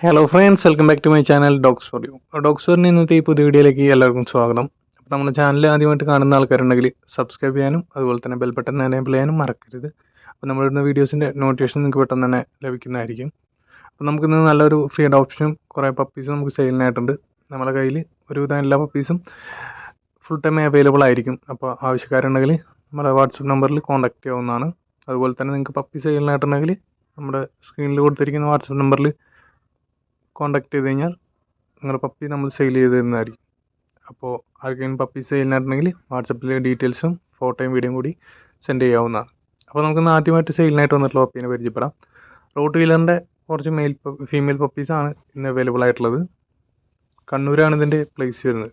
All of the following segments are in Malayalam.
Hello friends, welcome back to my channel dogs for you. Dogs ഫോറിന് ഇന്നത്തെ ഈ പുതിയ വീഡിയോയിലേക്ക് എല്ലാവർക്കും സ്വാഗതം. അപ്പോൾ നമ്മുടെ ചാനൽ ആദ്യമായിട്ട് കാണുന്ന ആൾക്കാരുണ്ടെങ്കിൽ സബ്സ്ക്രൈബ് ചെയ്യാനും അതുപോലെ തന്നെ ബെൽ ബട്ടൺ എനേബിൾ ചെയ്യാനും മറക്കരുത്. അപ്പോൾ നമ്മളിടുന്ന വീഡിയോസിൻ്റെ നോട്ടിഫിക്കേഷൻ നിങ്ങൾക്ക് പെട്ടെന്ന് തന്നെ ലഭിക്കുന്നതായിരിക്കും. അപ്പോൾ നമുക്കിന്ന് നല്ലൊരു ഫ്രീ അഡോപ്ഷനും കുറേ പപ്പീസും നമുക്ക് സെയിലിനായിട്ടുണ്ട്. നമ്മുടെ കയ്യിൽ ഒരുവിധം എല്ലാ പപ്പീസും ഫുൾ ടൈം അവൈലബിൾ ആയിരിക്കും. അപ്പോൾ ആവശ്യക്കാരുണ്ടെങ്കിൽ നമ്മുടെ വാട്സപ്പ് നമ്പറിൽ കോൺടാക്റ്റ് ചെയ്യാവുന്നതാണ്. അതുപോലെ തന്നെ നിങ്ങൾക്ക് പപ്പി സെയിലിനായിട്ടുണ്ടെങ്കിൽ നമ്മുടെ സ്ക്രീനിൽ കൊടുത്തിരിക്കുന്ന വാട്സപ്പ് നമ്പറിൽ കോൺടാക്ട് ചെയ്ത് കഴിഞ്ഞാൽ നിങ്ങളുടെ പപ്പി നമ്മൾ സെയിൽ ചെയ്ത് തരുന്നതായിരിക്കും. അപ്പോൾ ആർക്കെങ്കിലും പപ്പി സെയിലിനായിട്ടുണ്ടെങ്കിൽ വാട്സപ്പിൽ ഡീറ്റെയിൽസും ഫോട്ടോയും വീഡിയോയും കൂടി സെൻഡ് ചെയ്യാവുന്നതാണ്. അപ്പോൾ നമുക്കിന്ന് ആദ്യമായിട്ട് സെയിലിനായിട്ട് വന്നിട്ടുള്ള പപ്പീനെ പരിചയപ്പെടാം. റോട്ട് വീലറിൻ്റെ കുറച്ച് ഫീമെയിൽ പപ്പീസാണ് ഇന്ന് അവൈലബിൾ ആയിട്ടുള്ളത്. കണ്ണൂരാണ് ഇതിൻ്റെ പ്ലേസ് വരുന്നത്.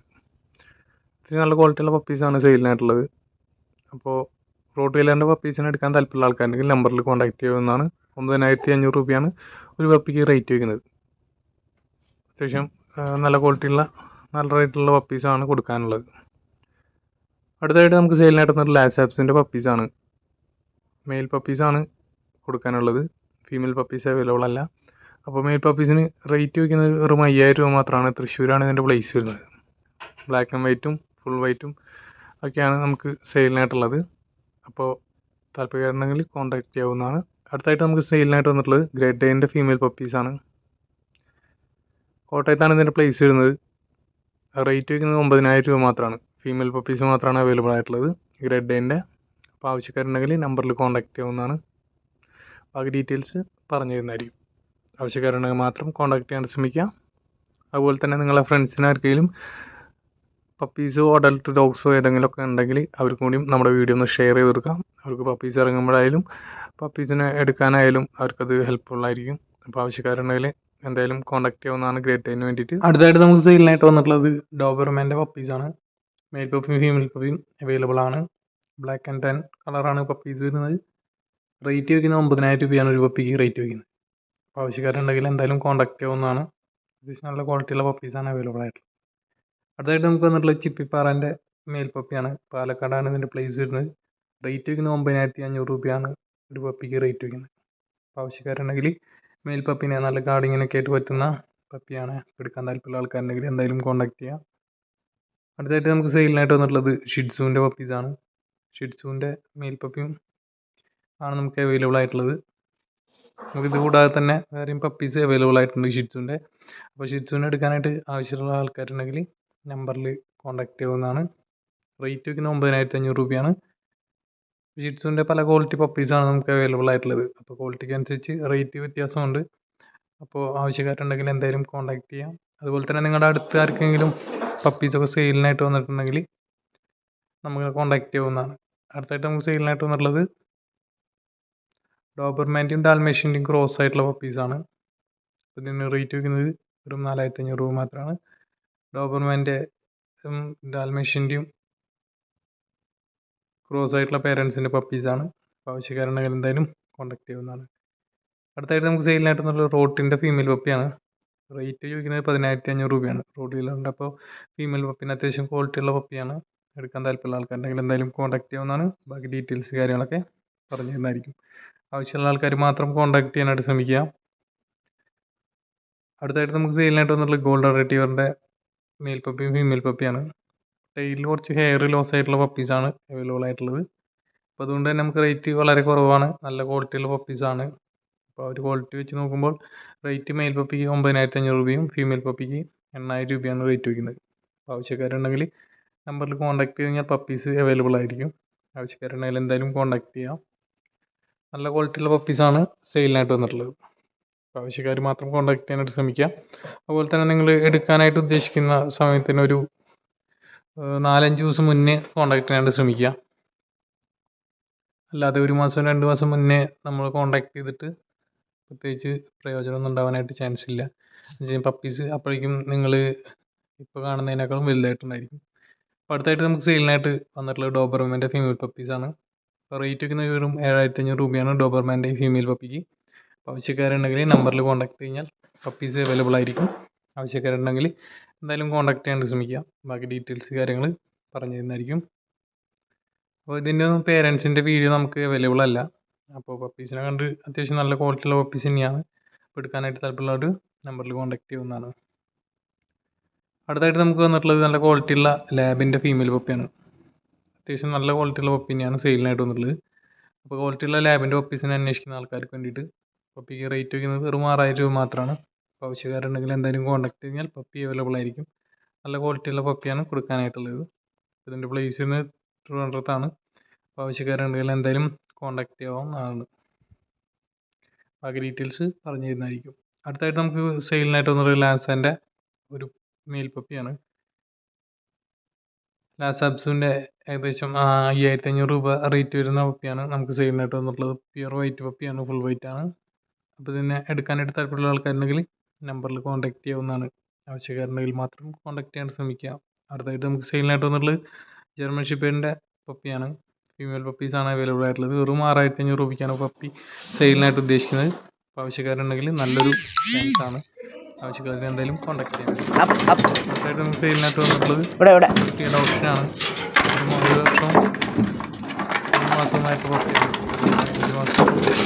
അത്യാവശ്യം നല്ല ക്വാളിറ്റിയുള്ള പപ്പീസാണ് സെയിലിനായിട്ടുള്ളത്. അപ്പോൾ റോട്ട് വീലറിൻ്റെ പപ്പീസിനെ എടുക്കാൻ താല്പര്യമുള്ള ആൾക്കാരുണ്ടെങ്കിൽ നമ്പറിൽ കോൺടാക്ട് ചെയ്യാവുന്നതാണ്. 9500 രൂപയാണ് ഒരു പപ്പിക്ക് റേറ്റ് വയ്ക്കുന്നത്. അത്യാവശ്യം നല്ല ക്വാളിറ്റിയുള്ള നല്ല റേറ്റുള്ള പപ്പീസാണ് കൊടുക്കാനുള്ളത്. അടുത്തായിട്ട് നമുക്ക് സെയിലിനായിട്ട് വന്നിട്ട് ലാസാപ്സിൻ്റെ പപ്പീസാണ്. മെയിൽ പപ്പീസാണ് കൊടുക്കാനുള്ളത്. ഫീമെയിൽ പപ്പീസ് അവൈലബിൾ അല്ല. അപ്പോൾ മെയിൽ പപ്പീസിന് റേറ്റ് വയ്ക്കുന്നത് വെറും 5000 രൂപ മാത്രമാണ്. തൃശ്ശൂരാണ് ഇതിൻ്റെ പ്ലേസ് വരുന്നത്. ബ്ലാക്ക് ആൻഡ് വൈറ്റും ഫുൾ വൈറ്റും ഒക്കെയാണ് നമുക്ക് സെയിലിനായിട്ടുള്ളത്. അപ്പോൾ താല്പര്യമുണ്ടെങ്കിൽ കോൺടാക്ട് ചെയ്യാവുന്നതാണ്. അടുത്തായിട്ട് നമുക്ക് സെയിലിനായിട്ട് വന്നിട്ടുള്ളത് ഗ്രേറ്റ് ഡേൻ്റെ ഫീമെയിൽ പപ്പീസാണ്. കോട്ടയത്താണ് ഇതിൻ്റെ പ്ലേസ് വരുന്നത്. റേറ്റ് വയ്ക്കുന്നത് 9000 രൂപ മാത്രമാണ്. ഫീമെയിൽ പപ്പീസ് മാത്രമാണ് അവൈലബിൾ ആയിട്ടുള്ളത് ഗ്രേറ്റ് ഡേൻ്റെ. അപ്പോൾ ആവശ്യക്കാരുണ്ടെങ്കിൽ നമ്പറിൽ കോൺടാക്ട് ചെയ്യാവുന്നതാണ്. ബാക്കി ഡീറ്റെയിൽസ് പറഞ്ഞു തരുന്നതായിരിക്കും. ആവശ്യക്കാരുണ്ടെങ്കിൽ മാത്രം കോൺടാക്ട് ചെയ്യാൻ ശ്രമിക്കുക. അതുപോലെ തന്നെ നിങ്ങളുടെ ഫ്രണ്ട്സിന് ആർക്കെങ്കിലും പപ്പീസോ അഡൽട്ട് ഡോഗ്സോ ഏതെങ്കിലുമൊക്കെ ഉണ്ടെങ്കിൽ അവർക്കും കൂടിയും നമ്മുടെ വീഡിയോ ഒന്ന് ഷെയർ ചെയ്ത് കൊടുക്കാം. അവർക്ക് പപ്പീസ് ഇറങ്ങുമ്പോഴായാലും പപ്പീസിനെ എടുക്കാനായാലും അവർക്കത് ഹെൽപ്ഫുള്ളായിരിക്കും. അപ്പോൾ ആവശ്യക്കാരുണ്ടെങ്കിൽ എന്തായാലും കോൺടാക്ട് ചെയ്യാവുന്നതാണ് ഗ്രേറ്റ് ഡേന് വേണ്ടിയിട്ട്. അടുത്തായിട്ട് നമുക്ക് സെയിലിനായിട്ട് വന്നിട്ടുള്ളത് ഡോബർമാൻ്റെ പപ്പീസാണ്. മെയിൽ പപ്പിയും ഫീമെയിൽ പപ്പിയും അവൈലബിൾ ആണ്. ബ്ലാക്ക് ആൻഡ് ടാൻ കളറാണ് പപ്പീസ് വരുന്നത്. റേറ്റ് വയ്ക്കുന്നത് 9000 രൂപയാണ് ഒരു പപ്പിക്ക് റേറ്റ് വയ്ക്കുന്നത്. അപ്പോൾ ആവശ്യക്കാരുണ്ടെങ്കിൽ എന്തായാലും കോൺടാക്ട് ചെയ്യാവുന്നതാണ്. അത്യാവശ്യം നല്ല ക്വാളിറ്റിയുള്ള പപ്പീസാണ് അവൈലബിൾ ആയിട്ടുള്ളത്. അടുത്തായിട്ട് നമുക്ക് വന്നിട്ടുള്ളത് ചിപ്പിപ്പാറൻ്റെ മെയിൽ പപ്പിയാണ്. പാലക്കാടാണ് ഇതിൻ്റെ പ്ലേസ് വരുന്നത്. റേറ്റ് വയ്ക്കുന്നത് 9500 രൂപയാണ് ഒരു പപ്പിക്ക് റേറ്റ് വയ്ക്കുന്നത്. അപ്പോൾ ആവശ്യക്കാരുണ്ടെങ്കിൽ മെയിൽ പപ്പിനെ നല്ല ഗാർഡിങ്ങിനൊക്കെ ആയിട്ട് പറ്റുന്ന പപ്പിയാണ്. എടുക്കാൻ താല്പര്യമുള്ള ആൾക്കാരുണ്ടെങ്കിൽ എന്തായാലും കോൺടാക്ട് ചെയ്യാം. അടുത്തായിട്ട് നമുക്ക് സെയിലിനായിട്ട് വന്നിട്ടുള്ളത് ഷിഡ്സുവിൻ്റെ പപ്പീസാണ്. ഷിഡ്സുവിൻ്റെ മെയിൽ പപ്പിയും ആണ് നമുക്ക് അവൈലബിൾ ആയിട്ടുള്ളത്. നമുക്കിത് കൂടാതെ തന്നെ വേറെയും പപ്പീസ് അവൈലബിൾ ആയിട്ടുണ്ട് ഷിഡ്സുവിൻ്റെ. അപ്പോൾ ഷിഡ്സുവിനെ എടുക്കാനായിട്ട് ആവശ്യമുള്ള ആൾക്കാരുണ്ടെങ്കിൽ നമ്പറിൽ കോൺടാക്ട് ചെയ്യാവുന്നതാണ്. റേറ്റ് വയ്ക്കുന്നത് 9500 രൂപയാണ്. ഷിഡ്സുവിൻ്റെ പല ക്വാളിറ്റി പപ്പീസാണ് നമുക്ക് അവൈലബിൾ ആയിട്ടുള്ളത്. അപ്പോൾ ക്വാളിറ്റിക്ക് അനുസരിച്ച് റേറ്റ് വ്യത്യാസമുണ്ട്. അപ്പോൾ ആവശ്യക്കാരുണ്ടെങ്കിൽ എന്തായാലും കോൺടാക്ട് ചെയ്യാം. അതുപോലെ തന്നെ നിങ്ങളുടെ അടുത്ത് ആർക്കെങ്കിലും പപ്പീസൊക്കെ സെയിലിനായിട്ട് വന്നിട്ടുണ്ടെങ്കിൽ നമുക്ക് കോൺടാക്ട് ചെയ്യാവുന്നതാണ്. അടുത്തായിട്ട് നമുക്ക് സെയിലിനായിട്ട് വന്നിട്ടുള്ളത് ഡോബർമാൻ്റെയും ഡാൽമേഷ്യൻ്റെയും ക്രോസ് ആയിട്ടുള്ള പപ്പീസാണ്. അപ്പോൾ ഇതിന് റേറ്റ് വയ്ക്കുന്നത് വെറും 4500 രൂപ മാത്രമാണ്. ഡോബർമാൻ്റെ ഡാൽമേഷ്യൻ്റെയും ക്രോസ് ആയിട്ടുള്ള പേരൻസിൻ്റെ പപ്പീസാണ്. അപ്പോൾ ആവശ്യക്കാരുണ്ടെങ്കിൽ എന്തായാലും കോൺടാക്ട് ചെയ്യാവുന്നതാണ്. അടുത്തായിട്ട് നമുക്ക് സെയിലിനായിട്ട് വന്നിട്ടുള്ള റോട്ടിൻ്റെ ഫീമെയിൽ പപ്പിയാണ്. റേറ്റ് ചോദിക്കുന്നത് 10500 രൂപയാണ്. റോഡ് വീലറിൻ്റെ. അപ്പോൾ ഫീമെയിൽ പപ്പിന് അത്യാവശ്യം ക്വാളിറ്റിയുള്ള പപ്പിയാണ്. എടുക്കാൻ താല്പര്യമുള്ള ആൾക്കാരുണ്ടെങ്കിൽ എന്തായാലും കോൺടാക്ട് ചെയ്യാവുന്നതാണ്. ബാക്കി ഡീറ്റെയിൽസ് കാര്യങ്ങളൊക്കെ പറഞ്ഞു തരുന്നതായിരിക്കും. ആവശ്യമുള്ള ആൾക്കാർ മാത്രം കോൺടാക്ട് ചെയ്യാനായിട്ട് ശ്രമിക്കുക. അടുത്തായിട്ട് നമുക്ക് സെയിലിനായിട്ട് വന്നിട്ടുള്ള ഗോൾഡൻ റിട്രീവറിൻ്റെ മെയിൽ പപ്പിയും ഫീമെയിൽ പപ്പിയാണ്. ടൈലിൽ കുറച്ച് ഹെയർ ലോസ് ആയിട്ടുള്ള പപ്പീസാണ് അവൈലബിൾ ആയിട്ടുള്ളത്. അപ്പോൾ അതുകൊണ്ട് തന്നെ നമുക്ക് റേറ്റ് വളരെ കുറവാണ്. നല്ല ക്വാളിറ്റിയുള്ള പപ്പീസാണ്. അപ്പോൾ ഒരു ക്വാളിറ്റി വെച്ച് നോക്കുമ്പോൾ റേറ്റ് മെയിൽ പപ്പിക്ക് 9500 രൂപയും ഫീമെയിൽ പപ്പിക്ക് 8000 രൂപയാണ് റേറ്റ് വയ്ക്കുന്നത്. അപ്പോൾ ആവശ്യക്കാരുണ്ടെങ്കിൽ നമ്പറിൽ കോൺടാക്ട് ചെയ്ത് കഴിഞ്ഞാൽ പപ്പീസ് അവൈലബിൾ ആയിരിക്കും. ആവശ്യക്കാരുണ്ടെങ്കിൽ എന്തായാലും കോൺടാക്ട് ചെയ്യാം. നല്ല ക്വാളിറ്റിയുള്ള പപ്പീസാണ് സെയിലിനായിട്ട് വന്നിട്ടുള്ളത്. അപ്പോൾ ആവശ്യക്കാർ മാത്രം കോൺടാക്ട് ചെയ്യാനായിട്ട് ശ്രമിക്കുക. അതുപോലെ തന്നെ നിങ്ങൾ എടുക്കാനായിട്ട് ഉദ്ദേശിക്കുന്ന സമയത്തിനൊരു 4-5 ദിവസം മുന്നേ കോൺടാക്ട് ചെയ്യാനായിട്ട് ശ്രമിക്കുക. അല്ലാതെ 1 മാസം 2 മാസം മുന്നേ നമ്മൾ കോൺടാക്ട് ചെയ്തിട്ട് പ്രത്യേകിച്ച് പ്രയോജനമൊന്നും ഉണ്ടാവാനായിട്ട് ചാൻസ് ഇല്ല. പപ്പീസ് അപ്പോഴേക്കും നിങ്ങൾ ഇപ്പോൾ കാണുന്നതിനേക്കാളും വലുതായിട്ടുണ്ടായിരിക്കും. അപ്പോൾ അടുത്തായിട്ട് നമുക്ക് സെയിലിനായിട്ട് വന്നിട്ടുള്ളത് ഡോബർമാൻ്റെ ഫീമെയിൽ പപ്പീസാണ്. അപ്പോൾ റേറ്റ് വയ്ക്കുന്നത് വെറും 7500 രൂപയാണ് ഡോബർമാൻ്റെ ഫീമെയിൽ പപ്പിക്ക്. അപ്പോൾ ആവശ്യക്കാരുണ്ടെങ്കിൽ നമ്പറിൽ കോൺടാക്ട് കഴിഞ്ഞാൽ പപ്പീസ് അവൈലബിൾ ആയിരിക്കും. ആവശ്യക്കാരുണ്ടെങ്കിൽ എന്തായാലും കോൺടാക്ട് ചെയ്യാൻ ശ്രമിക്കുക. ബാക്കി ഡീറ്റെയിൽസ് കാര്യങ്ങൾ പറഞ്ഞു തരുന്നതായിരിക്കും. അപ്പോൾ ഇതിൻ്റെ പേരൻസിൻ്റെ വീഡിയോ നമുക്ക് അവൈലബിൾ അല്ല. അപ്പോൾ പപ്പീസിനെ കണ്ട് അത്യാവശ്യം നല്ല ക്വാളിറ്റിയുള്ള പപ്പീസ് തന്നെയാണ്. അപ്പോൾ എടുക്കാനായിട്ട് താല്പര്യമുള്ളവർ നമ്പറിൽ കോൺടാക്ട് ചെയ്യാവുന്നതാണ്. അടുത്തായിട്ട് നമുക്ക് വന്നിട്ടുള്ളത് നല്ല ക്വാളിറ്റിയുള്ള ലാബിൻ്റെ ഫീമെയിൽ പപ്പിയാണ്. അത്യാവശ്യം നല്ല ക്വാളിറ്റിയുള്ള പപ്പി തന്നെയാണ് സെയിലിനായിട്ട് വന്നിട്ടുള്ളത്. അപ്പോൾ ക്വാളിറ്റിയുള്ള ലാബിൻ്റെ പപ്പീസിനെ അന്വേഷിക്കുന്ന ആൾക്കാർക്ക് വേണ്ടിയിട്ട് പപ്പിക്ക് റേറ്റ് വയ്ക്കുന്നത് വെറും 6000 രൂപ മാത്രമാണ്. അപ്പോൾ ആവശ്യക്കാരുണ്ടെങ്കിൽ എന്തായാലും കോൺടാക്ട് ചെയ്താൽ പപ്പി അവൈലബിൾ ആയിരിക്കും. നല്ല ക്വാളിറ്റിയുള്ള പപ്പിയാണ് കൊടുക്കാനായിട്ടുള്ളത്. ഇതിൻ്റെ പ്ലേസ് ട്രിവാൻഡ്രത്താണ്. അപ്പോൾ ആവശ്യക്കാരുണ്ടെങ്കിൽ എന്തായാലും കോൺടാക്ട് ചെയ്യാവുന്നതാണ്. ബാക്കി ഡീറ്റെയിൽസ് പറഞ്ഞു തരുന്നതായിരിക്കും. അടുത്തായിട്ട് നമുക്ക് സെയിലിനായിട്ട് വന്നത് ലാൻസാൻ്റെ ഒരു മെയിൽ പപ്പിയാണ്. ലാസാബ്സിൻ്റെ ഏകദേശം 5500 രൂപ റേറ്റ് വരുന്ന പപ്പിയാണ് നമുക്ക് സെയിലിനായിട്ട് വന്നിട്ടുള്ളത്. പ്യുവർ വൈറ്റ് പപ്പിയാണ്, ഫുൾ വൈറ്റ് ആണ്. അപ്പോൾ ഇതിനെ എടുക്കാനായിട്ട് താല്പര്യമുള്ള ആൾക്കാരുണ്ടെങ്കിൽ നമ്പറിൽ കോൺടാക്ട് ചെയ്യാവുന്നതാണ്. ആവശ്യക്കാരുണ്ടെങ്കിൽ മാത്രം കോൺടാക്ട് ചെയ്യാൻ ശ്രമിക്കുക. അടുത്തായിട്ട് നമുക്ക് സെയിലിനായിട്ട് വന്നിട്ടുള്ളത് ജർമ്മൻ ഷെപ്പേർഡിൻ്റെ പപ്പിയാണ്. ഫീമെയിൽ പപ്പീസാണ് അവൈലബിൾ ആയിട്ടുള്ളത്. വെറും 6500 രൂപയ്ക്കാണ് പപ്പി സെയിലിനായിട്ട് ഉദ്ദേശിക്കുന്നത്. അപ്പോൾ ആവശ്യക്കാരുണ്ടെങ്കിൽ നല്ലൊരു ചാൻസാണ്. ആവശ്യക്കാർക്ക് എന്തായാലും കോൺടാക്ട് ചെയ്യാൻ പറ്റും. അടുത്തായിട്ട് നമുക്ക് സെയിലിനായിട്ട് വന്നിട്ടുള്ളത് കുട്ടിയുടെ ഓപ്ഷനാണ്. ഒരു വർഷവും 1 മാസമായിട്ട് പപ്പിയാണ്. 1 മാസം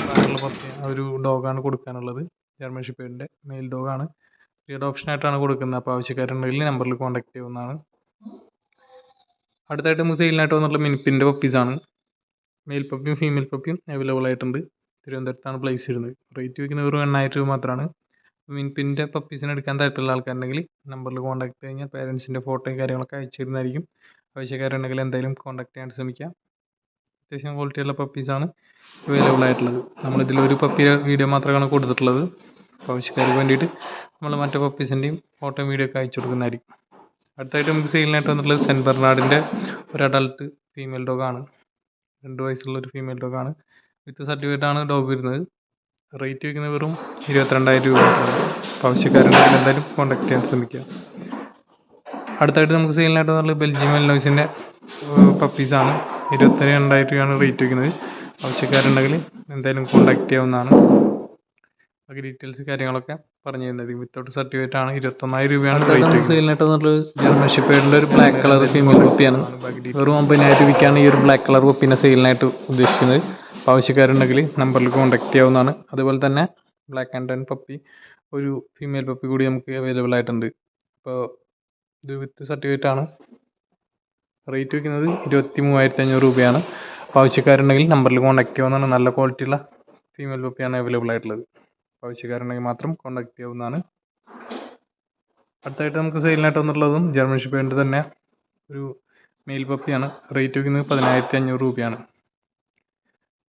പ്രായമുള്ള പപ്പിയാണ്. ഒരു ഡോഗാണ് കൊടുക്കാനുള്ളത്. ജർമ്മൻ ഷെപ്പേർഡിൻ്റെ മെയിൽ ഡോഗാണ്. കുട്ടിയുടെ ഓപ്ഷനായിട്ടാണ് കൊടുക്കുന്നത്. അപ്പോൾ ആവശ്യക്കാരുണ്ടെങ്കിൽ നമ്പറിൽ കോൺടാക്ട് ചെയ്യാവുന്നതാണ്. അടുത്തായിട്ട് നമുക്ക് സെയിലിനായിട്ട് വന്നിട്ടുള്ള മിനിപ്പിൻ്റെ പപ്പീസാണ്. മെയിൽ പപ്പിയും ഫീമെയിൽ പപ്പിയും അവൈലബിൾ ആയിട്ടുണ്ട്. തിരുവനന്തപുരത്താണ് പ്ലേസ് ചെയ്യുന്നത്. റേറ്റ് വയ്ക്കുന്നത് വെറും 8000 രൂപ മാത്രമാണ്. മിനിപ്പിൻ്റെ പപ്പീസിനെ എടുക്കാൻ താല്പര്യമുള്ള ആൾക്കാരുണ്ടെങ്കിൽ നമ്പറിൽ കോൺടാക്ട് കഴിഞ്ഞാൽ പേരൻസിൻ്റെ ഫോട്ടോയും കാര്യങ്ങളൊക്കെ അയച്ചു തരുന്നതായിരിക്കും. ആവശ്യക്കാരുണ്ടെങ്കിൽ എന്തായാലും കോൺടാക്ട് ചെയ്യാൻ ശ്രമിക്കുക. അത്യാവശ്യം ക്വാളിറ്റിയുള്ള പപ്പീസാണ് അവൈലബിൾ ആയിട്ടുള്ളത്. നമ്മളിതിലൊരു പപ്പിയുടെ വീഡിയോ മാത്രമാണ് കൊടുത്തിട്ടുള്ളത്. അപ്പോൾ ആവശ്യക്കാർക്ക് വേണ്ടിയിട്ട് നമ്മൾ മറ്റു പപ്പീസിൻ്റെയും ഫോട്ടോയും വീഡിയോ ഒക്കെ അയച്ചു കൊടുക്കുന്നതായിരിക്കും. അടുത്തായിട്ട് നമുക്ക് സെയിലിനായിട്ട് വന്നിട്ടുള്ളത് സെൻറ്റ് ബെർണാർഡിൻ്റെ ഒരു അഡൾട്ട് ഫീമെയിൽ ഡോഗാണ്. 2 വയസ്സുള്ള ഒരു ഫീമെയിൽ ഡോഗാണ്. വിത്ത് സർട്ടിഫിക്കറ്റാണ് ഡോഗ് വരുന്നത്. റേറ്റ് വയ്ക്കുന്നത് വെറും 22000 രൂപ മാത്രമാണ്. അപ്പോൾ ആവശ്യക്കാരുണ്ടെങ്കിൽ എന്തായാലും കോൺടാക്ട് ചെയ്യാൻ ശ്രമിക്കുക. അടുത്തായിട്ട് നമുക്ക് സെയിലിനായിട്ട് വന്നിട്ടുള്ളത് ബെൽജിയം മെൽനോയ്സിൻ്റെ പപ്പീസാണ്. 22000 രൂപയാണ് റേറ്റ് വയ്ക്കുന്നത്. ആവശ്യക്കാരുണ്ടെങ്കിൽ എന്തായാലും കോൺടാക്ട് ചെയ്യാവുന്നതാണ്. ബാക്കി ഡീറ്റെയിൽസ് കാര്യങ്ങളൊക്കെ പറഞ്ഞു തരുന്നത്. വിത്തൗട്ട് സർട്ടിഫിക്കറ്റ് ആണ്. 21000 രൂപയാണ് റേറ്റ്. സെയിലിനായിട്ട് വന്നിട്ടുള്ളത് ജർമ്മൻ ഷെപ്പേർഡിൻ്റെ ഒരു ബ്ലാക്ക് കളർ ഫീമെയിൽ പപ്പിയാണ്. വെറും 9000 രൂപയ്ക്കാണ് ഈ ഒരു ബ്ലാക്ക് കളർ പപ്പിനെ സെയിലിനായിട്ട് ഉദ്ദേശിക്കുന്നത്. അപ്പോൾ ആവശ്യക്കാരുണ്ടെങ്കിൽ നമ്പറിൽ കോൺടാക്ട് ചെയ്യാവുന്നതാണ്. അതുപോലെ തന്നെ ബ്ലാക്ക് ആൻഡ് ടെൻ പപ്പി ഒരു ഫീമെയിൽ പപ്പി കൂടി നമുക്ക് അവൈലബിൾ ആയിട്ടുണ്ട്. അപ്പോൾ ഇത് വിത്ത് സർട്ടിഫിക്കറ്റ് ആണ്. റേറ്റ് വയ്ക്കുന്നത് 23500 രൂപയാണ്. അപ്പോൾ ആവശ്യക്കാരുണ്ടെങ്കിൽ നമ്പറിൽ കോൺടാക്ട് ചെയ്യാവുന്നതാണ്. നല്ല ക്വാളിറ്റിയുള്ള ഫീമെയിൽ പപ്പിയാണ് അവൈലബിൾ ആയിട്ടുള്ളത്. ആവശ്യക്കാരുണ്ടെങ്കിൽ മാത്രം കോൺടാക്ട് ചെയ്യാവുന്നതാണ്. അടുത്തായിട്ട് നമുക്ക് സെയിലിനായിട്ട് വന്നിട്ടുള്ളതും ജർമ്മൻ ഷെപ്പേർഡിൻ്റെ തന്നെ ഒരു മെയിൽ പപ്പിയാണ്. റേറ്റ് വയ്ക്കുന്നത് 10500 രൂപയാണ്.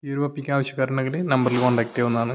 ഈ ഒരു പപ്പിക്ക് ആവശ്യക്കാരുണ്ടെങ്കിൽ നമ്പറിൽ കോൺടാക്ട് ചെയ്യാവുന്നതാണ്.